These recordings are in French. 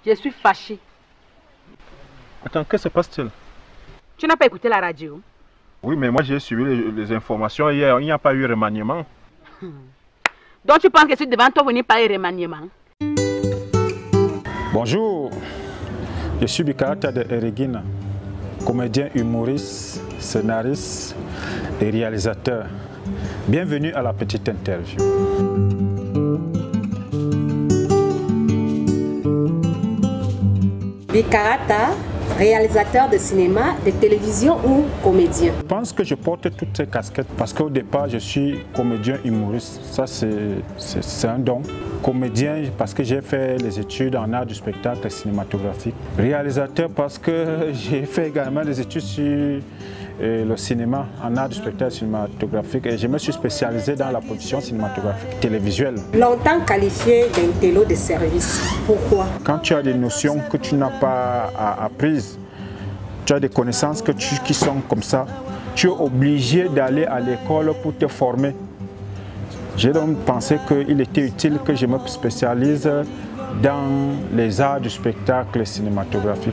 Je suis fâchée. Attends, que se passe-t-il? Tu n'as pas écouté la radio? Oui, mais moi j'ai suivi les informations hier. Il n'y a pas eu remaniement. Donc tu penses que c'est devant toi venir parler remaniement? Bonjour, je suis Bikarata de Eregina, comédien humoriste, scénariste et réalisateur. Bienvenue à la petite interview. Bikarata, réalisateur de cinéma, de télévision ou comédien? Je pense que je porte toutes ces casquettes parce qu'au départ je suis comédien humoriste, ça c'est un don. Comédien parce que j'ai fait les études en art du spectacle cinématographique. Réalisateur parce que j'ai fait également des études sur le cinéma, en art du spectacle cinématographique, et je me suis spécialisé dans la production cinématographique télévisuelle. Longtemps qualifié d'intello de service, pourquoi? Quand tu as des notions que tu n'as pas apprises, tu as des connaissances qui sont comme ça, tu es obligé d'aller à l'école pour te former. J'ai donc pensé qu'il était utile que je me spécialise dans les arts du spectacle cinématographique.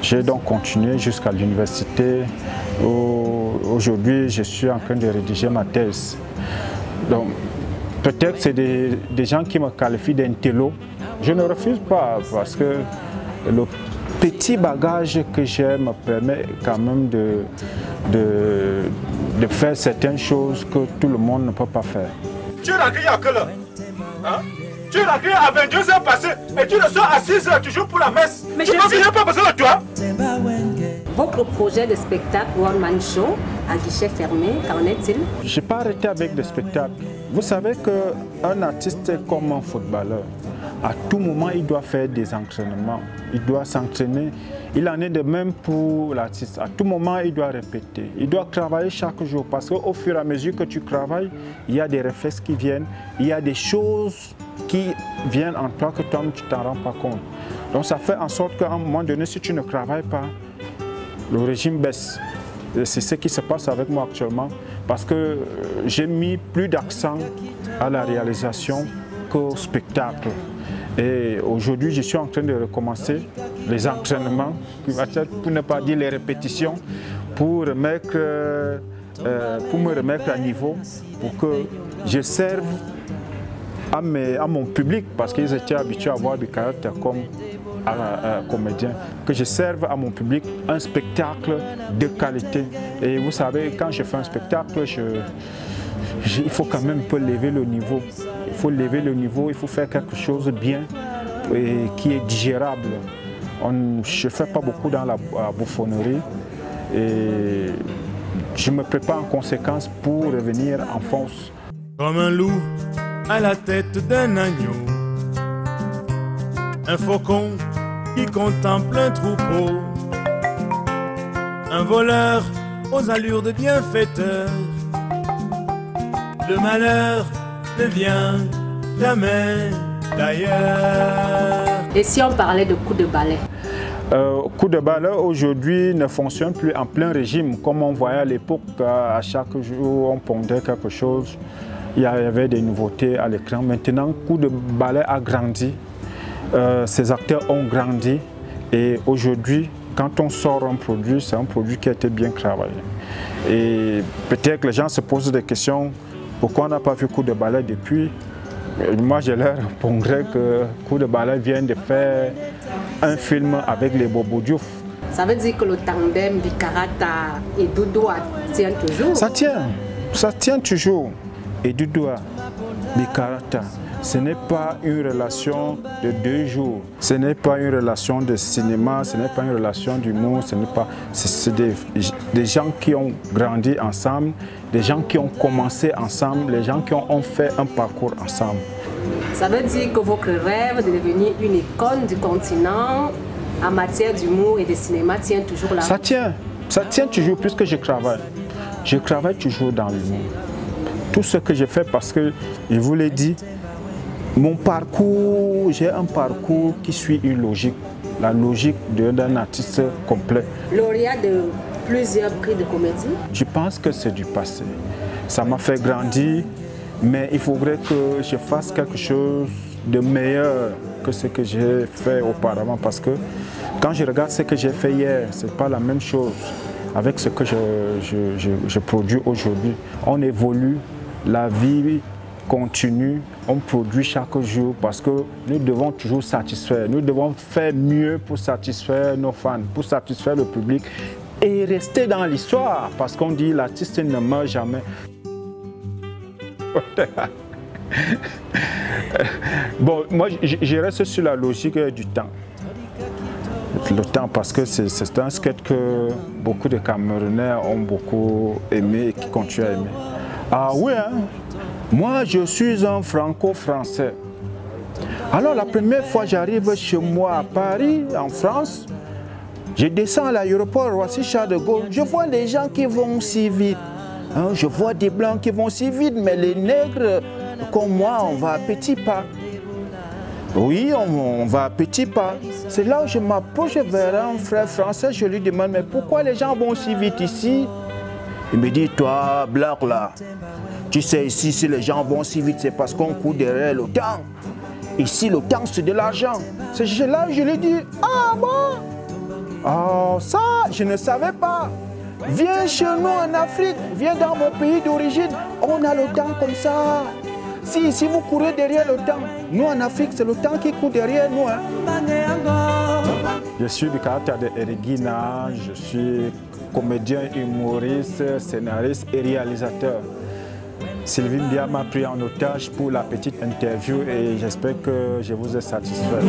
J'ai donc continué jusqu'à l'université. Aujourd'hui, je suis en train de rédiger ma thèse. Donc, peut-être c'est des gens qui me qualifient d'intello. Je ne refuse pas parce que le petit bagage que j'ai me permet quand même de faire certaines choses que tout le monde ne peut pas faire. Tu es rentré à quelle heure? Hein? Tu es rentré à 22h passées et tu le sors à 6h toujours pour la messe. Mais tu penses que je n'ai pas besoin de toi? Votre projet de spectacle One Man Show à guichet fermé, qu'en est-il? Je n'ai pas arrêté avec des spectacles. Vous savez qu'un artiste est comme un footballeur. À tout moment, il doit faire des entraînements. Il doit s'entraîner. Il en est de même pour l'artiste. À tout moment, il doit répéter. Il doit travailler chaque jour parce qu'au fur et à mesure que tu travailles, il y a des réflexes qui viennent. Il y a des choses qui viennent en toi que toi, tu ne t'en rends pas compte. Donc ça fait en sorte qu'à un moment donné, si tu ne travailles pas, le régime baisse. C'est ce qui se passe avec moi actuellement parce que j'ai mis plus d'accent à la réalisation qu'au spectacle. Et aujourd'hui, je suis en train de recommencer les entraînements, pour ne pas dire les répétitions, pour me remettre à niveau, pour que je serve à mon public, parce qu'ils étaient habitués à voir Bikarata comme comédien, que je serve à mon public un spectacle de qualité. Et vous savez, quand je fais un spectacle, il faut quand même un peu lever le niveau. Il faut lever le niveau, il faut faire quelque chose de bien et qui est digérable. Je ne fais pas beaucoup dans la bouffonnerie et je me prépare en conséquence pour revenir en force. Comme un loup à la tête d'un agneau, un faucon qui contemple un troupeau, un voleur aux allures de bienfaiteur. Le malheur ne vient jamais d'ailleurs. Et si on parlait de coups de balai? Coup de balai aujourd'hui ne fonctionne plus en plein régime comme on voyait à l'époque. À chaque jour on pondait quelque chose, il y avait des nouveautés à l'écran. Maintenant, coup de balai a grandi, ces acteurs ont grandi et aujourd'hui quand on sort un produit, c'est un produit qui a été bien travaillé. Et peut-être que les gens se posent des questions. Pourquoi on n'a pas vu Coup de balai depuis? Moi, je leur répondrais que Coup de balai vient de faire un film avec les Bobo Diouf. Ça veut dire que le tandem Bikarata et Doudoua tient toujours? Ça tient toujours. Et Doudoua, Bikarata, ce n'est pas une relation de 2 jours. Ce n'est pas une relation de cinéma, ce n'est pas une relation d'humour, c'est des gens qui ont grandi ensemble, des gens qui ont commencé ensemble, les gens qui ont fait un parcours ensemble. Ça veut dire que votre rêve de devenir une icône du continent en matière d'humour et de cinéma tient toujours là? Ça tient toujours puisque je travaille. Je travaille toujours dans l'humour. Tout ce que je fais parce que, je vous l'ai dit, mon parcours, j'ai un parcours qui suit une logique, la logique d'un artiste complet. Lauréat de plusieurs prix de comédie? Je pense que c'est du passé. Ça m'a fait grandir, mais il faudrait que je fasse quelque chose de meilleur que ce que j'ai fait auparavant parce que quand je regarde ce que j'ai fait hier, ce n'est pas la même chose avec ce que je produis aujourd'hui. On évolue, la vie continue, on produit chaque jour parce que nous devons toujours satisfaire, nous devons faire mieux pour satisfaire nos fans, pour satisfaire le public et rester dans l'histoire parce qu'on dit l'artiste ne meurt jamais. Bon, moi je reste sur la logique du temps. Le temps parce que c'est un sketch que beaucoup de Camerounais ont beaucoup aimé et qui continuent à aimer. Ah oui, hein? Moi je suis un franco-français. Alors la première fois j'arrive chez moi à Paris, en France, je descends à l'aéroport Roissy-Charles de Gaulle, je vois les gens qui vont si vite. Hein, je vois des blancs qui vont si vite, mais les nègres comme moi, on va à petits pas. Oui, on va à petits pas. C'est là où je m'approche vers un frère français, je lui demande, mais pourquoi les gens vont si vite ici? Il me dit, toi, blague là, tu sais, ici, si les gens vont si vite, c'est parce qu'on court derrière le temps. Ici, le temps, c'est de l'argent. C'est là où je lui dis, ah bon? Oh, ça, je ne savais pas. Viens chez nous en Afrique, viens dans mon pays d'origine, on a le temps comme ça. Si vous courez derrière le temps, nous en Afrique, c'est le temps qui court derrière nous. Hein. Je suis du caractère de Erigina, je suis comédien, humoriste, scénariste et réalisateur. Sylvie Mbia m'a pris en otage pour la petite interview et j'espère que je vous ai satisfait.